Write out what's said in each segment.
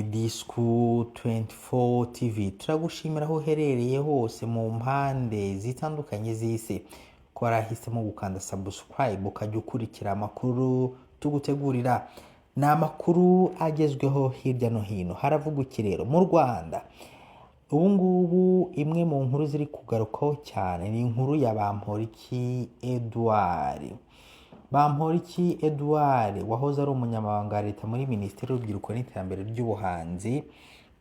ni Disco 24 TV. Turagushimira aho uherereye hose mu mpande zitandukanye z'isi ko warahisemo gukanda subscribe ukajya ukurikira amakuru tugutegurira. Ni amakuru agezweho hirya no hino. Haravuga iki rero mu Rwanda? Ubu ngubu imwe mu nkuru ziri kugarukaho cyane ni inkuru ya Bamporiki Edouard. Bamporiki Edouard wahoze ari umunyamabanga wa leta muri Minisiteri y'Urubyiruko n'Iterambere ry'Ubuhanzi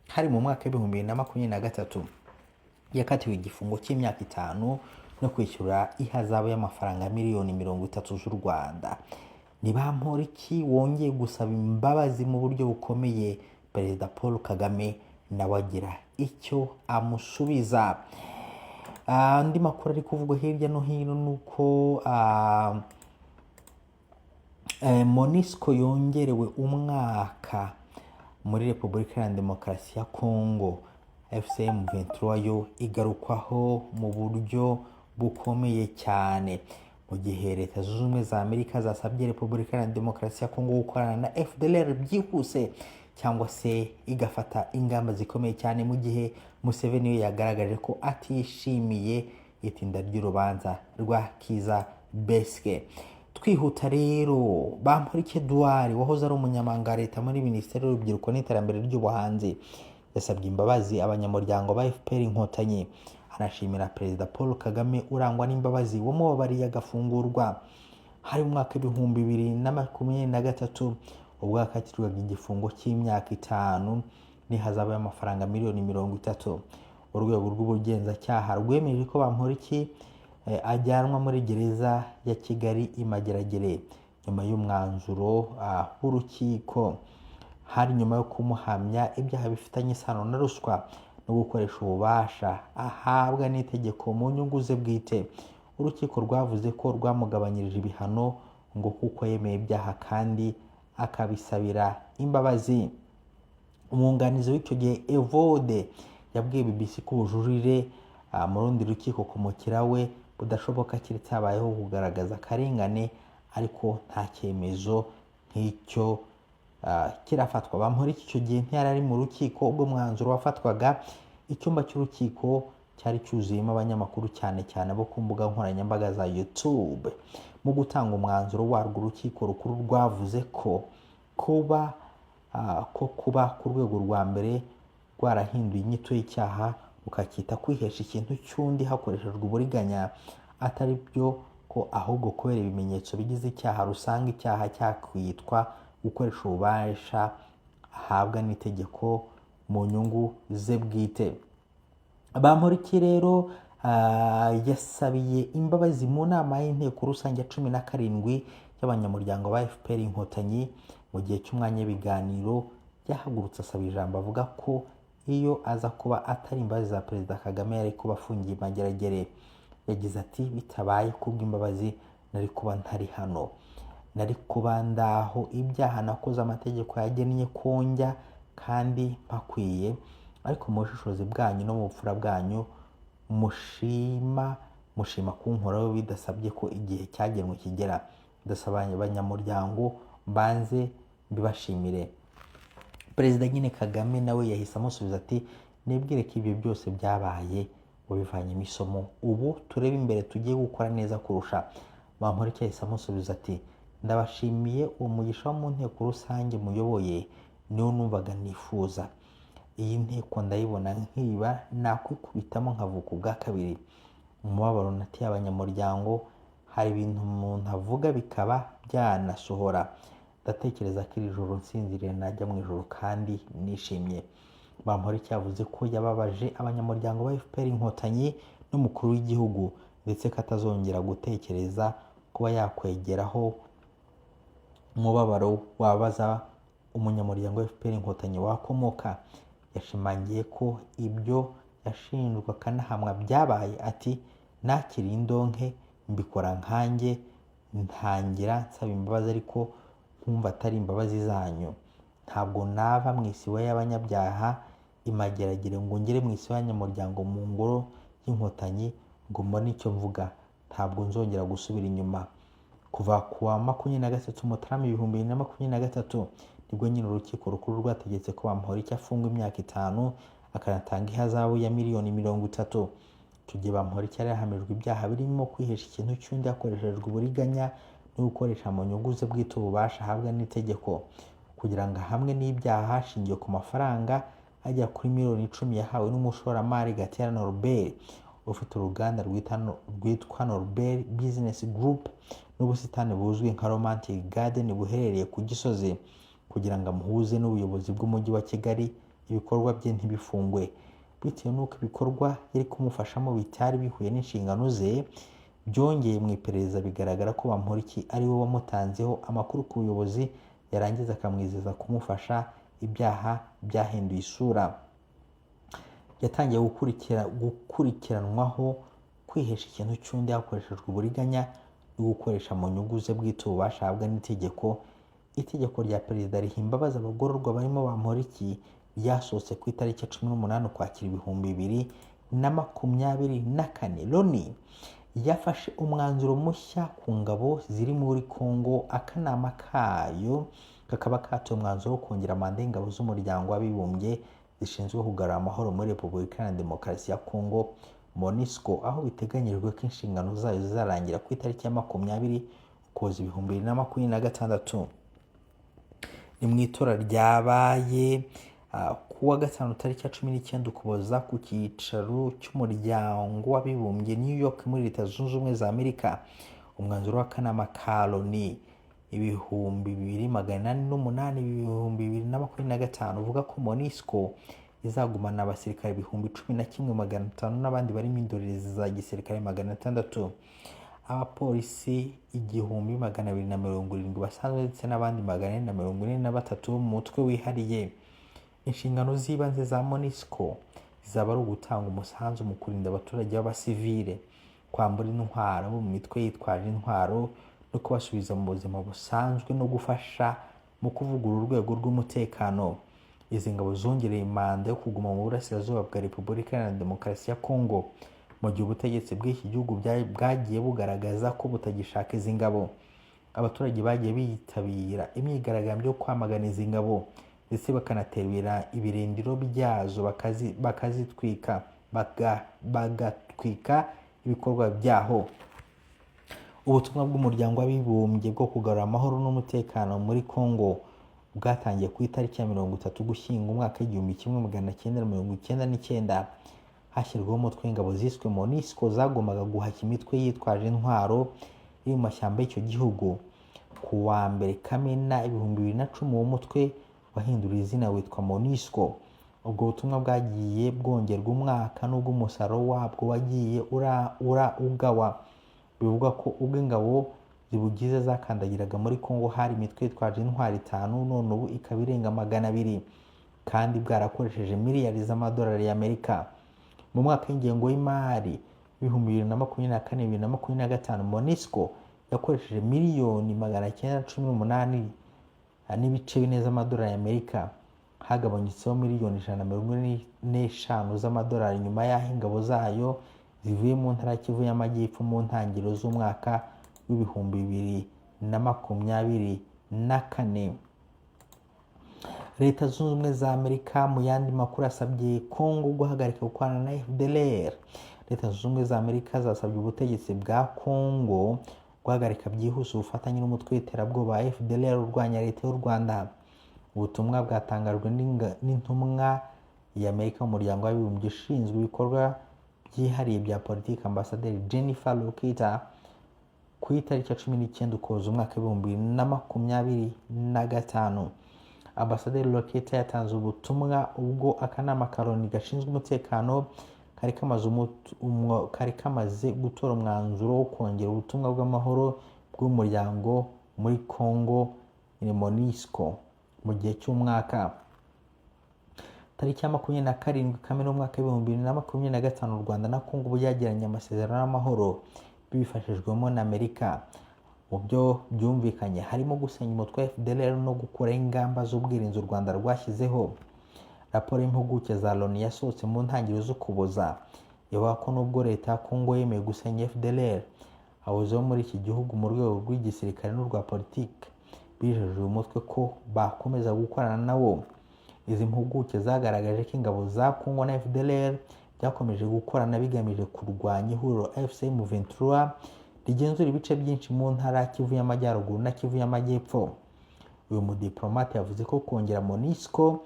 hari mu mwaka wa 2023 yakatiwe igifungo cy'imyaka 5 no kwishyura ihazabu y'amafaranga miliyoni 30 z'u Rwanda. Ni Bamporiki wongeye gusaba imbabazi mu buryo bukomeye Perezida Paul Kagame nawe agira icyo amusubiza. Andi makuru ari kuvugwa hirya no hino nuko Monusco yongerewe umwaka muri Repubulika ya Demokarasi ya Kongo. FCM 23 yo igarukwaho mu buryo bukomeye cyane mu gihe Leta Zunze Ubumwe za Amerika zasabye Repubulika ya Demokarasi ya Kongo gukorana na FDLR byihuse cyangwa se igafata ingamba zikomeye cyane, mu gihe Museveni yagaragaje ko atishimiye itinda ry'urubanza rwa Kiza Besigye. Twihuta rero, Bamporiki Edouard wahoze ari umunyamabanga wa leta muri Minisiteri y'Urubyiruko n'Iterambere ry'Ubuhanzi yasabye imbabazi abanyamuryango ba FPR Inkotanyi. Anashimira Perezida Paul Kagame urangwa n'imbabazi wamubabariye agafungurwa. Hari mu mwaka wa 2023 ubwo yakatirwaga igifungo cy'imyaka 5 n'ihazabu y'amafaranga miliyoni 30. Urwego rw'ubugenzacyaha rwemeje ko Bamporiki ajyanwa muri gereza ya Kigali Imageragere nyuma y'umwanzuro w'urukiko. Hari nyuma yo kumuhamya ibyaha bifitanye isano na ruswa no gukoresha ububasha ahabwa n'itegeko mu nyungu ze bwite. Urukiko rwavuze ko rwamugabanyirije ibihano ngo kuko yemeye ibyaha kandi akabisabira imbabazi. Umwunganizi w'icyo gihe Evode yabwiye BBC ko ubujurire mu rundi rukiko kumukira we budashoboka keretse habayeho kugaragaza akarengane, ariko nta cyemezo nk'icyo kirafatwa. Bamporiki icyo gihe ntiyari ari mu rukiko ubwo mwanzuro wafatwaga. Icyumba cy'urukiko cyari cyuzuyemo abanyamakuru cyane cyane bo ku mbuga nkoranyambaga za YouTube. Mu gutanga umwanzuro warwo, urukiko rukuru rwavuze ko kuba ku rwego rwa mbere rwarahinduye inyito y'icyaha ukacyita kwihesha ikintu cy'undi hakoreshejwe uburiganya atari byo, ko ahubwo kubera ibimenyetso bigize icyaha rusanga icyaha cyakwitwa gukoresha ububasha ahabwa n'itegeko mu nyungu ze bwite. Bamporiki rero yasabiye imbabazi mu nama y'inteko rusange ya 17 y'abanyamuryango ba FPR Inkotanyi. Mu gihe cy'umwanya w'ibiganiro yahagurutse asaba ijambo, avuga ko iyo aza kuba atari imbabazi za Perezida Kagame yari kuba afungiye Imageragere. Yagize ati, bitabaye kubw'imbabazi nari kuba ntari hano, nari kuba ndaho ibyaha nakoze amategeko yagennye konjya kandi mpakwiye, ariko mu bushishozi bwanyu no mu bupfura bwanyu mushima kunkoraho bidasabye ko igihe cyagenwe kigera. Ndasaba abanyamuryango mbanze mbibashimire. Perezida nyine Kagame nawe yahise amusubiza ati, nibwire ko ibyo byose byabaye wabivanyemo isomo, ubu turebe imbere tugiye gukora neza kurusha. Bamporiki yahise amusubiza ati, ndabashimiye uwo mugisha wo mu nteko rusange muyoboye niwo numvaga nifuza. Iyi nteko ndayibona nkiba nakwikubitamo nkavuka ubwa kabiri. Umubabaro natiye abanyamuryango, hari ibintu umuntu avuga bikaba byanasohora. Ndatekereza ko iri joro nsinziriye najya mu ijoro kandi nishimye. Bamporiki yavuze ko yababaje abanyamuryango ba FPR Inkotanyi n'umukuru w'igihugu, ndetse ko atazongera gutekereza kuba yakwegeraho umubabaro wabaza umunyamuryango wa FPR Inkotanyi wakomoka. Yashimangiye ko ibyo yashinjwa kanahamwa byabaye. Ati, nakiri indonke mbikora nkanjye, ntangira nsaba imbabazi ariko nkumva atari imbabazi zanyu. Ntabwo nava mu isibo y'abanyabyaha Imageragere ngo ngere mu isibo y'abanyamuryango mu ngoro y'Inkotanyi ngo mbone icyo mvuga. Ntabwo nzongera gusubira inyuma. Kuva kuwa 23 Mutarama 2023 nibwo nyine urukiko rukuru rwategetse ko Bamporiki afungwa imyaka 5 akanatanga ihazabu ya miliyoni 30. Icyo gihe Bamporiki yari yahamijwe ibyaha birimo kwihesha ikintu cy'undi hakoreshejwe uburiganya no gukoresha mu nyungu ze bwite ububasha ahabwa n'itegeko, kugira ngo hamwe n'ibyaha hashingiwe ku mafaranga ajya kuri miliyoni 10 yahawe n'umushoramari Gatera Norbert ufite uruganda rwitwa Norbert Business Group n'ubusitani buzwi nka Romantic Garden buherereye ku Gisozi, kugira ngo amuhuze n'ubuyobozi bw'umujyi wa Kigali ibikorwa bye ntibifungwe. Bitewe n'uko ibikorwa yari kumufashamo bitari bihuye n'inshingano ze, byongeye mu iperereza bigaragara ko Bamporiki ari we wamutanzeho amakuru ku buyobozi, yarangiza akamwizeza kumufasha ibyaha byahinduye isura. Yatangiye gukurikiranwaho kwihesha ikintu cy'undi hakoreshejwe uburiganya no gukoresha mu nyungu ze bwite ububasha ahabwa n'itegeko. Itegeko rya perezida riha imbabazi abagororwa barimo Bamporiki ryasohotse ku itariki 18 Ukwakira 2024. Loni yafashe umwanzuro mushya ku ngabo ziri muri Kongo. Akanama kayo kakaba katoye umwanzuro wo kongera manda y'ingabo z'umuryango w'abibumbye zishinzwe kugarura amahoro muri Repubulika Iharanira Demokarasi ya Kongo, MONUSCO, aho biteganyijwe ko inshingano zayo zizarangira ku itariki ya 20 Ukuboza 2026. Ni mu itora ryabaye kuwa gatanu tariki ya 19 Ukuboza ku cyicaro cy'umuryango w'abibumbye New York muri Leta Zunze Ubumwe za Amerika. Umwanzuro w'akanama ka Loni 28/2025 uvuga ko MONUSCO izagumana abasirikare 11,500 n'abandi barimo indorerezi za gisirikare 600, abapolisi 1,270 basanzwe ndetse n'abandi 443 mu mutwe wihariye. Inshingano z'ibanze za MONUSCO zizaba ari ugutanga umusanzu mu kurinda abaturage b'abasivile, kwambura intwaro mu mitwe yitwaje intwaro no kubasubiza mu buzima busanzwe no gufasha mu kuvugurura urwego rw'umutekano. Izi ngabo zongereye manda yo kuguma mu burasirazuba bwa Repubulika Iharanira Demokarasi ya Kongo mu gihe ubutegetsi bw'iki gihugu bwagiye bugaragaza ko butagishaka izi ngabo. Abaturage bagiye bitabira imyigaragambyo yo kwamagana izi ngabo ndetse bakanatera ibirindiro byazo bakazitwika bagatwika ibikorwa byaho. Ubutumwa bw'umuryango w'abibumbye bwo kugarura amahoro n'umutekano muri Kongo bwatangiye ku itariki ya 30 Ugushyingo umwaka 1999. Hashyirwaho umutwe w'ingabo ziswe MONUSCO zagombaga guhashya imitwe yitwaje intwaro iri mu mashyamba y'icyo gihugu. Ku wa 1 Kamena 2010 uwo mutwe wahinduriye izina witwa MONUSCO. Ubwo butumwa bwagiye bwongerwa umwaka n'ubwo umusaruro wabwo wagiye ugawa. Bivuga ko ubwo ingabo zibugize zakandagiraga muri Kongo hari imitwe yitwaje intwari 5, none ubu ikaba irenga 200, kandi bwarakoresheje miliyari z'amadolari y'Amerika. Mu mwaka w'ingengo y'imari 2024-2025 MONUSCO yakoresheje miliyoni 918 n'ibice 4 z'amadolari y'Amerika, hagabanyutseho miliyoni 145 z'amadolari nyuma y'aho ingabo zayo zivuye mu ntara Kivu y'Amajyepfo mu ntangiriro z'umwaka w'2024. Leta Zunze Ubumwe za Amerika mu yandi makuru asabye Kongo guhagarika gukorana na FDLR. Leta Zunze Ubumwe za Amerika zasabye ubutegetsi bwa Kongo guhagarika byihuse ubufatanye n'umutwe w'iterabwoba wa FDLR urwanya leta y'u Rwanda. Ubutumwa bwatangajwe n'intumwa y'Amerika mu muryango w'abibumbye ushinzwe ibikorwa byihariye bya politiki Ambasaderi Jennifer Lokita ku itariki ya 19 Ukuboza umwaka 2025. Ambasaderi Lokita yatanze ubutumwa ubwo akanama ka Loni gashinzwe umutekano kari kamaze gutora umwanzuro wo kongera ubutumwa bw'amahoro bw'umuryango muri Kongo MONUSCO mu gihe cy'umwaka. Tariki ya 27 Kamena umwaka 2025 u Rwanda na Kongo byagiranye amasezerano y'amahoro bifashijwemo na Amerika. Mu byo byumvikanye harimo gusenya umutwe wa FDLR no gukora ingamba z'ubwirinzi u Rwanda rwashyizeho. Raporo y'impuguke za Loni yasohotse mu ntangiriro z'Ukuboza ivuga ko nubwo leta ya Kongo yemeye gusenya FDLR, abayobozi bo muri iki gihugu mu rwego rw'igisirikare n'urwa politiki bijeje uyu mutwe ko bakomeza gukorana nawo. Izi mpuguke zagaragaje ko ingabo za Congo na FDLR byakomeje gukorana bigamije kurwanya ihuriro FCM23 rigenzura ibice byinshi mu ntara Kivu y'Amajyaruguru na Kivu y'Amajyepfo. Uyu mudiplomate yavuze ko kongera MONUSCO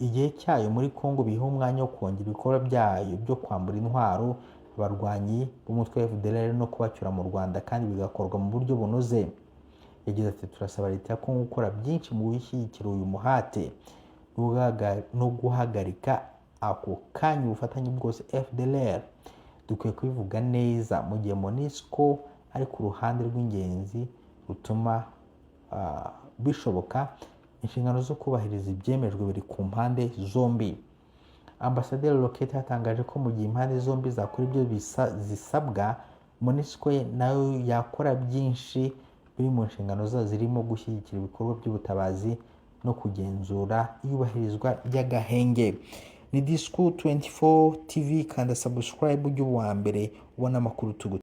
igihe cyayo muri Congo biha umwanya wo kongera ibikorwa byayo byo kwambura intwaro abarwanyi b'umutwe wa FDLR no kubacyura mu Rwanda kandi bigakorwa mu buryo bunoze. Yagize ati turasaba leta ya Congo gukora byinshi mu gushyigikira uyu muhate no guhagarika ako kanya ubufatanye bwose FDLR. Dukwiye kubivuga neza mu gihe MONUSCO ari ku ruhande rw'ingenzi rutuma bishoboka, inshingano zo kubahiriza ibyemejwe biri ku mpande zombi. Ambasaderi Lokete yatangaje ko mu gihe impande zombi zakora ibyo zisabwa, MONUSCO nayo yakora byinshi biri mu nshingano zazo zirimo gushyigikira ibikorwa by'ubutabazi no kugenzura iyubahirizwa ry'agahenge. Ni Disko 24 TV, kanda subscribe ujye uwa mbere ubona amakuru